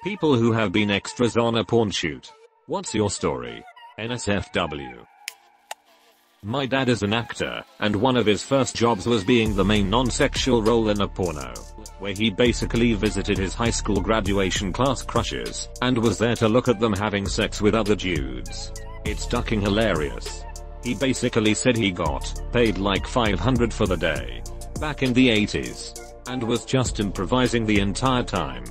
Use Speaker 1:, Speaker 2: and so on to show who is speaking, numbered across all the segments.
Speaker 1: People who have been extras on a porn shoot. What's your story? NSFW. My dad is an actor, and one of his first jobs was being the main non-sexual role in a porno, where he basically visited his high school graduation class crushes, and was there to look at them having sex with other dudes. It's fucking hilarious. He basically said he got paid like $500 for the day, back in the 80s, and was just improvising the entire time.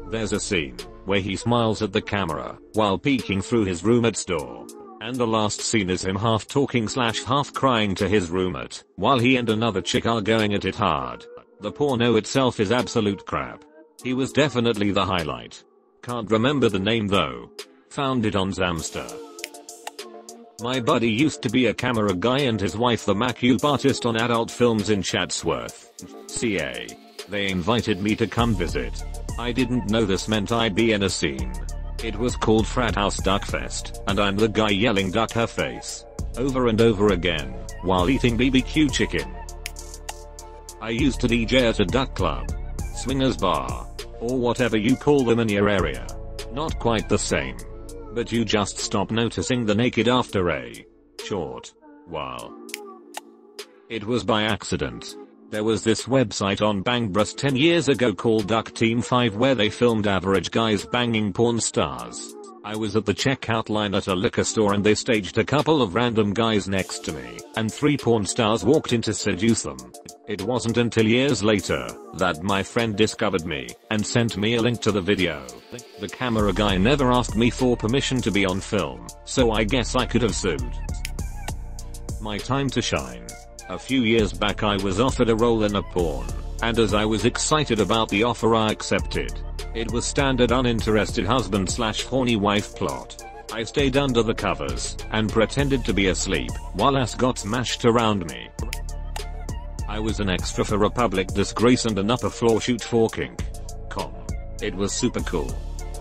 Speaker 1: There's a scene where he smiles at the camera while peeking through his roommate's door. And the last scene is him half talking / half crying to his roommate, while he and another chick are going at it hard. The porno itself is absolute crap. He was definitely the highlight. Can't remember the name though. Found it on Zamster. My buddy used to be a camera guy and his wife the makeup artist on adult films in Chatsworth, CA. They invited me to come visit. I didn't know this meant I'd be in a scene. It was called Frat House Duckfest, and I'm the guy yelling "duck her face" over and over again while eating BBQ chicken. I used to DJ at a duck club, swingers bar, or whatever you call them in your area. Not quite the same. But you just stop noticing the naked after a short while. It was by accident. There was this website on Bangbros 10 years ago called Duck Team 5 where they filmed average guys banging porn stars. I was at the checkout line at a liquor store and they staged a couple of random guys next to me, and 3 porn stars walked in to seduce them. It wasn't until years later that my friend discovered me and sent me a link to the video. The camera guy never asked me for permission to be on film, so I guess I could have sued. My time to shine. A few years back I was offered a role in a porn, and as I was excited about the offer I accepted. It was standard uninterested husband / horny wife plot. I stayed under the covers and pretended to be asleep while ass got smashed around me. I was an extra for a public disgrace and an upper floor shoot for kink.com. It was super cool.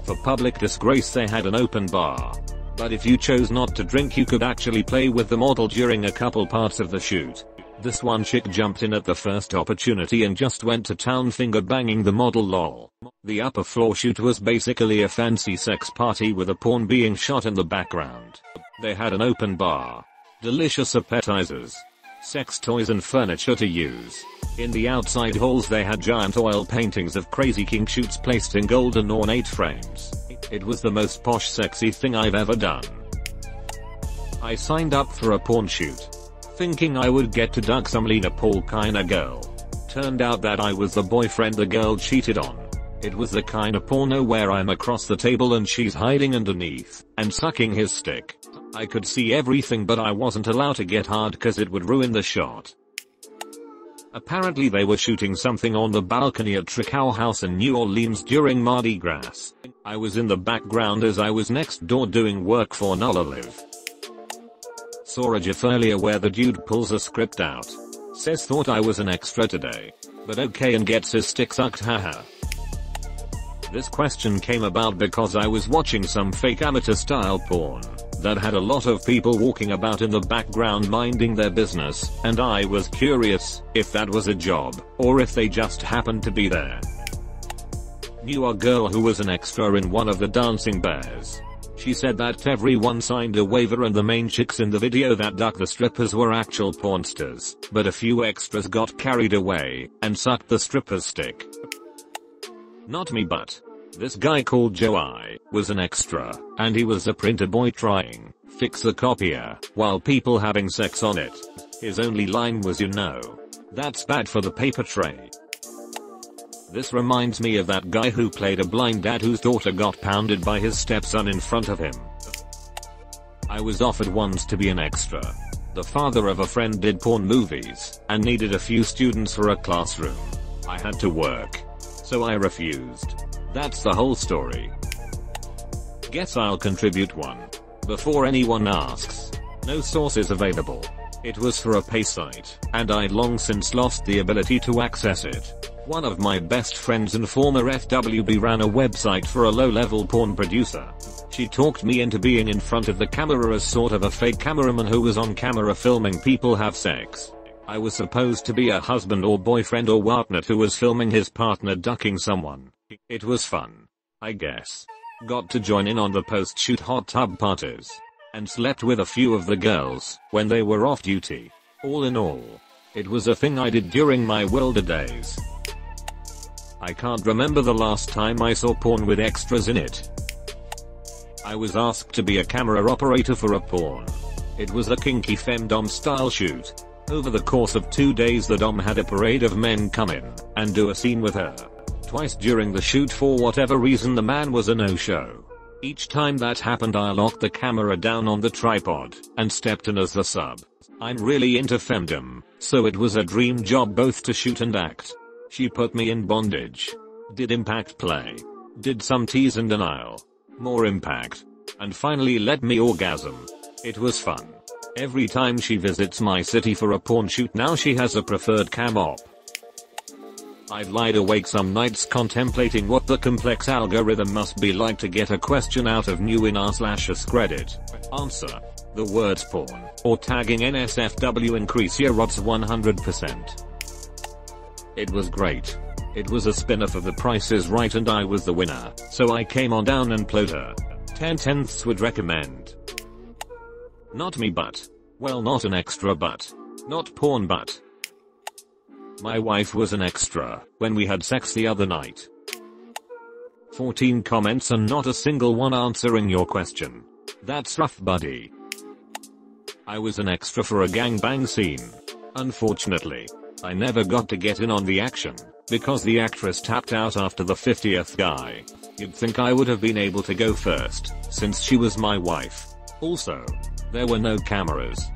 Speaker 1: For public disgrace they had an open bar. But if you chose not to drink you could actually play with the model during a couple parts of the shoot. This one chick jumped in at the first opportunity and just went to town finger banging the model lol. The upper floor shoot was basically a fancy sex party with a porn being shot in the background. They had an open bar, delicious appetizers, sex toys and furniture to use. In the outside halls they had giant oil paintings of crazy kink shoots placed in golden ornate frames. It was the most posh sexy thing I've ever done. I signed up for a porn shoot, thinking I would get to duck some Lena Paul kinda girl. Turned out that I was the boyfriend the girl cheated on. It was the kind of porno where I'm across the table and she's hiding underneath and sucking his stick. I could see everything but I wasn't allowed to get hard cause it would ruin the shot. Apparently they were shooting something on the balcony at Tricot House in New Orleans during Mardi Gras. I was in the background as I was next door doing work for Nullalive. Saw a gif earlier where the dude pulls a script out. Says thought I was an extra today. But okay and gets his stick sucked haha. This question came about because I was watching some fake amateur style porn that had a lot of people walking about in the background minding their business, and I was curious if that was a job or if they just happened to be there. Knew a girl who was an extra in one of the dancing bears. She said that everyone signed a waiver and the main chicks in the video that duck the strippers were actual pornsters, but a few extras got carried away and sucked the stripper's stick. Not me but this guy called Joe I was an extra, and he was a printer boy trying fix a copier while people having sex on it. His only line was you know, that's bad for the paper tray. This reminds me of that guy who played a blind dad whose daughter got pounded by his stepson in front of him. I was offered once to be an extra. The father of a friend did porn movies and needed a few students for a classroom. I had to work, so I refused. That's the whole story. Guess I'll contribute one. Before anyone asks. No sources available. It was for a pay site, and I'd long since lost the ability to access it. One of my best friends and former FWB ran a website for a low-level porn producer. She talked me into being in front of the camera as sort of a fake cameraman who was on camera filming people have sex. I was supposed to be a husband or boyfriend or whatnot who was filming his partner ducking someone. It was fun. I guess. Got to join in on the post-shoot hot tub parties. And slept with a few of the girls when they were off duty. All in all, it was a thing I did during my wilder days. I can't remember the last time I saw porn with extras in it. I was asked to be a camera operator for a porn. It was a kinky femdom style shoot. Over the course of 2 days the dom had a parade of men come in and do a scene with her. Twice during the shoot for whatever reason the man was a no-show. Each time that happened I locked the camera down on the tripod and stepped in as the sub. I'm really into femdom, so it was a dream job both to shoot and act. She put me in bondage. Did impact play. Did some tease and denial. More impact. And finally let me orgasm. It was fun. Every time she visits my city for a porn shoot now she has a preferred cam op. I've lied awake some nights contemplating what the complex algorithm must be like to get a question out of new in r/AskReddit. Answer. The words porn or tagging NSFW increase your odds 100%. It was great. It was a spin-off of The Price is Right and I was the winner, so I came on down and plowed her. 10/10ths would recommend. Not me but. Well, not an extra but. Not porn but. My wife was an extra when we had sex the other night. 14 comments and not a single one answering your question. That's rough, buddy. I was an extra for a gangbang scene. Unfortunately, I never got to get in on the action because the actress tapped out after the 50th guy. You'd think I would have been able to go first since she was my wife. Also, there were no cameras,